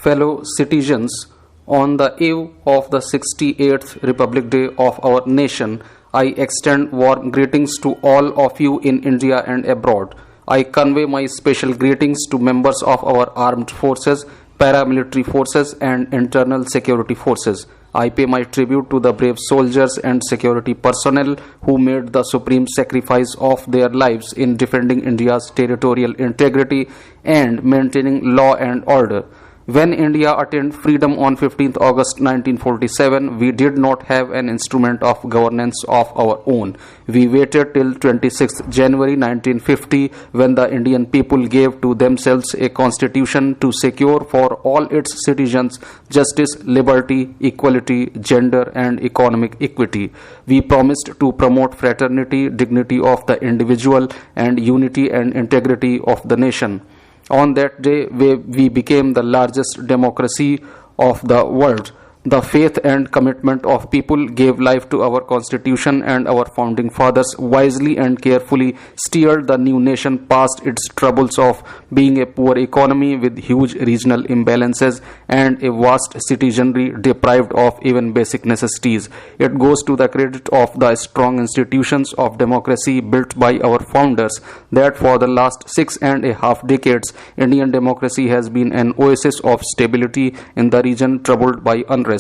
fellow citizens, on the eve of the 68th Republic Day of our nation, I extend warm greetings to all of you in India and abroad. I convey my special greetings to members of our armed forces, paramilitary forces, and internal security forces. I pay my tribute to the brave soldiers and security personnel who made the supreme sacrifice of their lives in defending India's territorial integrity and maintaining law and order. When India attained freedom on 15th August 1947, we did not have an instrument of governance of our own. We waited till 26th January 1950 when the Indian people gave to themselves a constitution to secure for all its citizens justice, liberty, equality, gender and economic equity. We promised to promote fraternity, dignity of the individual and unity and integrity of the nation. On that day, we became the largest democracy of the world. The faith and commitment of people gave life to our constitution, and our founding fathers wisely and carefully steered the new nation past its troubles of being a poor economy with huge regional imbalances and a vast citizenry deprived of even basic necessities. It goes to the credit of the strong institutions of democracy built by our founders that for the last 6.5 decades, Indian democracy has been an oasis of stability in the region troubled by unrest.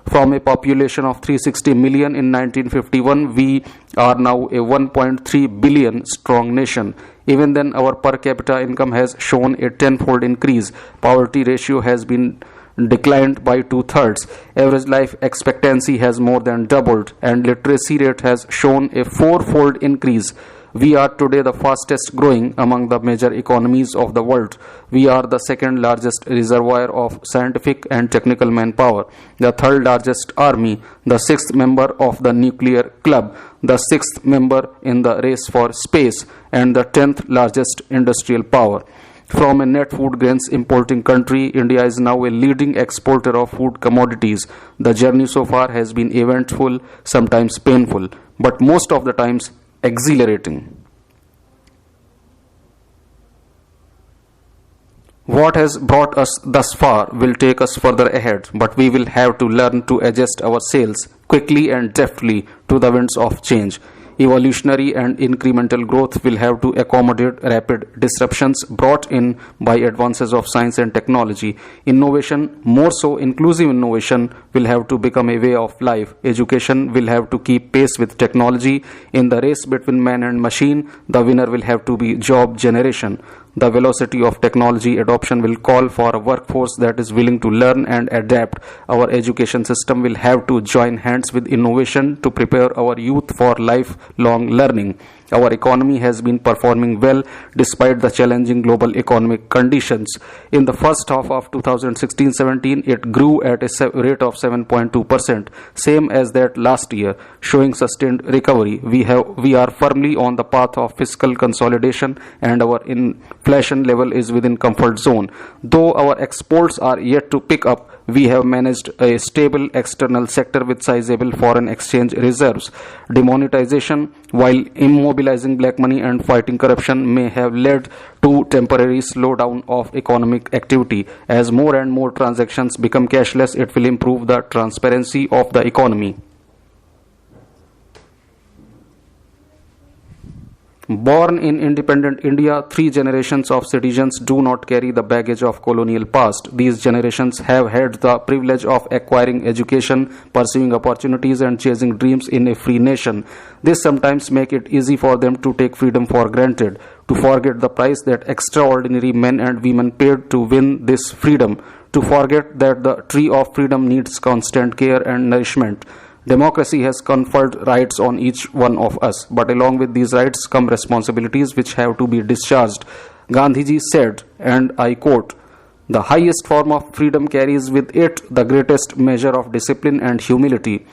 From a population of 360 million in 1951, we are now a 1.3 billion strong nation. Even then, our per capita income has shown a tenfold increase. Poverty ratio has been declined by 2/3. Average life expectancy has more than doubled, and literacy rate has shown a fourfold increase. We are today the fastest growing among the major economies of the world. We are the second largest reservoir of scientific and technical manpower, the third largest army, the sixth member of the nuclear club, the sixth member in the race for space, and the 10th largest industrial power. From a net food grains importing country, India is now a leading exporter of food commodities. The journey so far has been eventful, sometimes painful, but most of the times exhilarating. What has brought us thus far will take us further ahead, but we will have to learn to adjust our sails quickly and deftly to the winds of change. Evolutionary and incremental growth will have to accommodate rapid disruptions brought in by advances of science and technology. Innovation, more so inclusive innovation, will have to become a way of life. Education will have to keep pace with technology. In the race between man and machine, the winner will have to be job generation. The velocity of technology adoption will call for a workforce that is willing to learn and adapt. Our education system will have to join hands with innovation to prepare our youth for lifelong learning. Our economy has been performing well despite the challenging global economic conditions. In the first half of 2016-17, it grew at a rate of 7.2%, same as that last year, showing sustained recovery. We are firmly on the path of fiscal consolidation, and our inflation level is within comfort zone. Though our exports are yet to pick up, we have managed a stable external sector with sizable foreign exchange reserves. Demonetization, while immobilizing black money and fighting corruption, may have led to temporary slowdown of economic activity. As more and more transactions become cashless, it will improve the transparency of the economy. Born in independent India, 3 generations of citizens do not carry the baggage of colonial past. These generations have had the privilege of acquiring education, pursuing opportunities and chasing dreams in a free nation. This sometimes makes it easy for them to take freedom for granted, to forget the price that extraordinary men and women paid to win this freedom, to forget that the tree of freedom needs constant care and nourishment. Democracy has conferred rights on each one of us, but along with these rights come responsibilities which have to be discharged. Gandhiji said, and I quote, "The highest form of freedom carries with it the greatest measure of discipline and humility.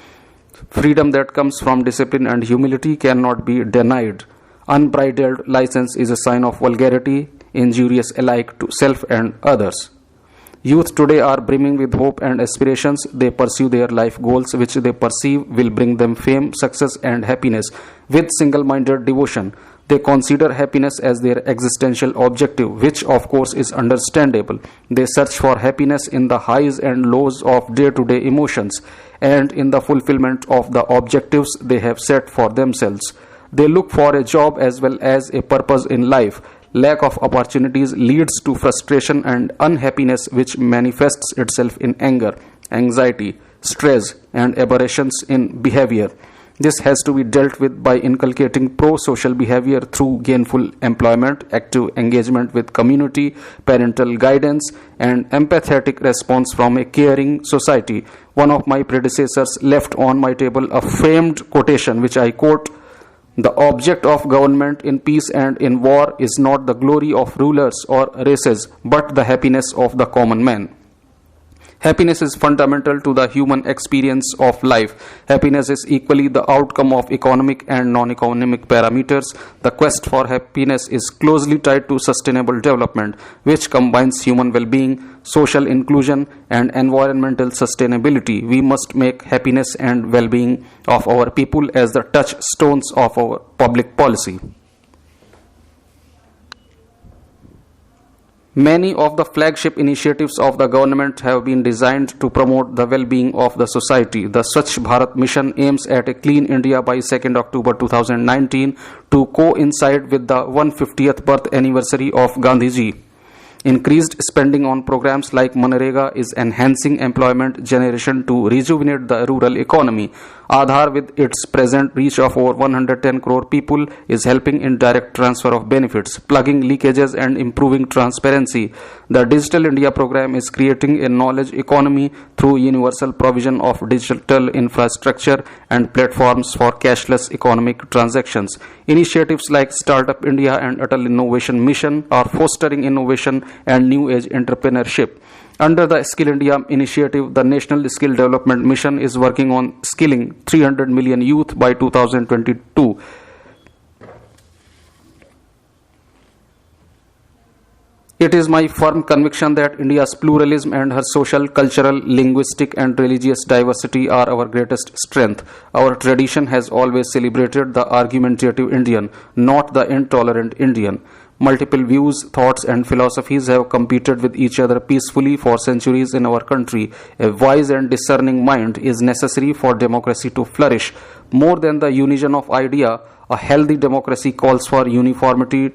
Freedom that comes from discipline and humility cannot be denied. Unbridled license is a sign of vulgarity, injurious alike to self and others." Youth today are brimming with hope and aspirations. They pursue their life goals, which they perceive will bring them fame, success, and happiness with single-minded devotion. They consider happiness as their existential objective, which of course is understandable. They search for happiness in the highs and lows of day-to-day emotions and in the fulfillment of the objectives they have set for themselves. They look for a job as well as a purpose in life. Lack of opportunities leads to frustration and unhappiness, which manifests itself in anger, anxiety, stress, and aberrations in behavior. This has to be dealt with by inculcating pro-social behavior through gainful employment, active engagement with community, parental guidance, and empathetic response from a caring society. One of my predecessors left on my table a famed quotation which I quote: "The object of government in peace and in war is not the glory of rulers or races, but the happiness of the common man." Happiness is fundamental to the human experience of life. Happiness is equally the outcome of economic and non-economic parameters. The quest for happiness is closely tied to sustainable development, which combines human well-being, social inclusion, and environmental sustainability. We must make happiness and well-being of our people as the touchstones of our public policy. Many of the flagship initiatives of the government have been designed to promote the well-being of the society. The Swachh Bharat mission aims at a clean India by 2nd October 2019 to coincide with the 150th birth anniversary of Gandhiji. Increased spending on programs like Manrega is enhancing employment generation to rejuvenate the rural economy. Aadhaar, with its present reach of over 110 crore people, is helping in direct transfer of benefits, plugging leakages and improving transparency. The Digital India program is creating a knowledge economy through universal provision of digital infrastructure and platforms for cashless economic transactions. Initiatives like Startup India and Atal Innovation Mission are fostering innovation and new age entrepreneurship. Under the Skill India initiative, the National Skill Development Mission is working on skilling 300 million youth by 2022. It is my firm conviction that India's pluralism and her social, cultural, linguistic, and religious diversity are our greatest strength. Our tradition has always celebrated the argumentative Indian, not the intolerant Indian. Multiple views, thoughts, and philosophies have competed with each other peacefully for centuries in our country. A wise and discerning mind is necessary for democracy to flourish. More than the unison of idea, a healthy democracy calls for conformity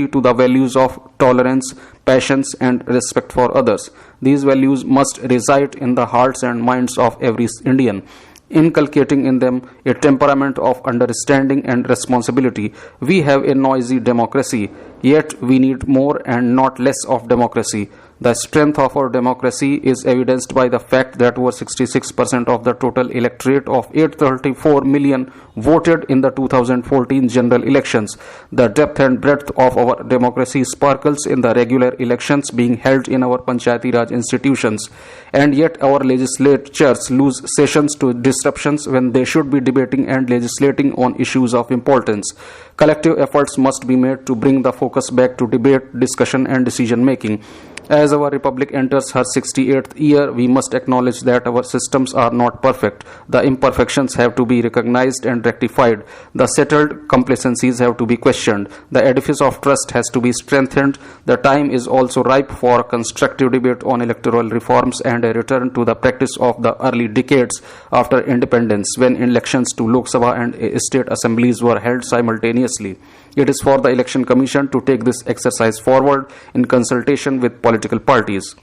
to the values of tolerance, patience, and respect for others. These values must reside in the hearts and minds of every Indian, inculcating in them a temperament of understanding and responsibility. We have a noisy democracy, yet we need more and not less of democracy. The strength of our democracy is evidenced by the fact that over 66% of the total electorate of 834 million voted in the 2014 general elections. The depth and breadth of our democracy sparkles in the regular elections being held in our Panchayati Raj institutions. And yet our legislatures lose sessions to disruptions when they should be debating and legislating on issues of importance. Collective efforts must be made to bring the focus back to debate, discussion, and decision making. As our republic enters her 68th year, we must acknowledge that our systems are not perfect. The imperfections have to be recognized and rectified. The settled complacencies have to be questioned. The edifice of trust has to be strengthened. The time is also ripe for constructive debate on electoral reforms and a return to the practice of the early decades after independence, when elections to Lok Sabha and state assemblies were held simultaneously. It is for the Election Commission to take this exercise forward in consultation with political parties.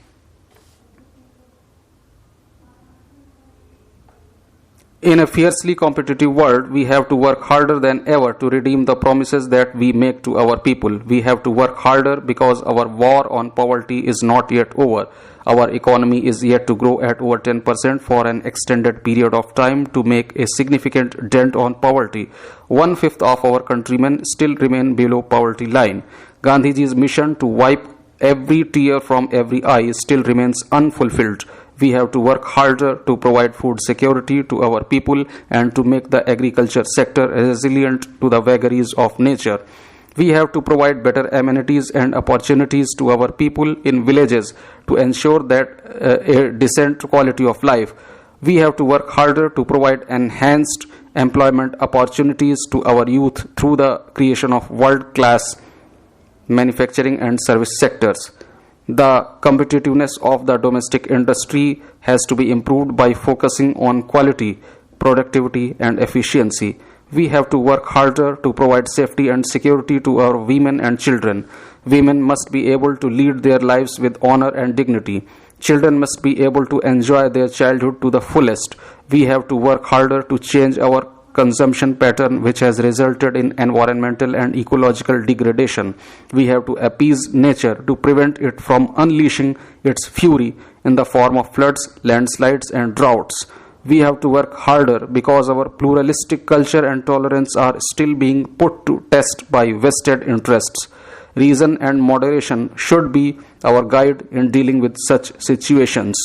In a fiercely competitive world, we have to work harder than ever to redeem the promises that we make to our people. We have to work harder because our war on poverty is not yet over. Our economy is yet to grow at over 10% for an extended period of time to make a significant dent on poverty. 1/5 of our countrymen still remain below poverty line. Gandhiji's mission to wipe every tear from every eye still remains unfulfilled. We have to work harder to provide food security to our people and to make the agriculture sector resilient to the vagaries of nature. We have to provide better amenities and opportunities to our people in villages to ensure that a decent quality of life. We have to work harder to provide enhanced employment opportunities to our youth through the creation of world-class manufacturing and service sectors. The competitiveness of the domestic industry has to be improved by focusing on quality, productivity, and efficiency. We have to work harder to provide safety and security to our women and children. Women must be able to lead their lives with honor and dignity. Children must be able to enjoy their childhood to the fullest. We have to work harder to change our consumption pattern, which has resulted in environmental and ecological degradation. We have to appease nature to prevent it from unleashing its fury in the form of floods, landslides, and droughts. We have to work harder because our pluralistic culture and tolerance are still being put to test by vested interests. Reason and moderation should be our guide in dealing with such situations.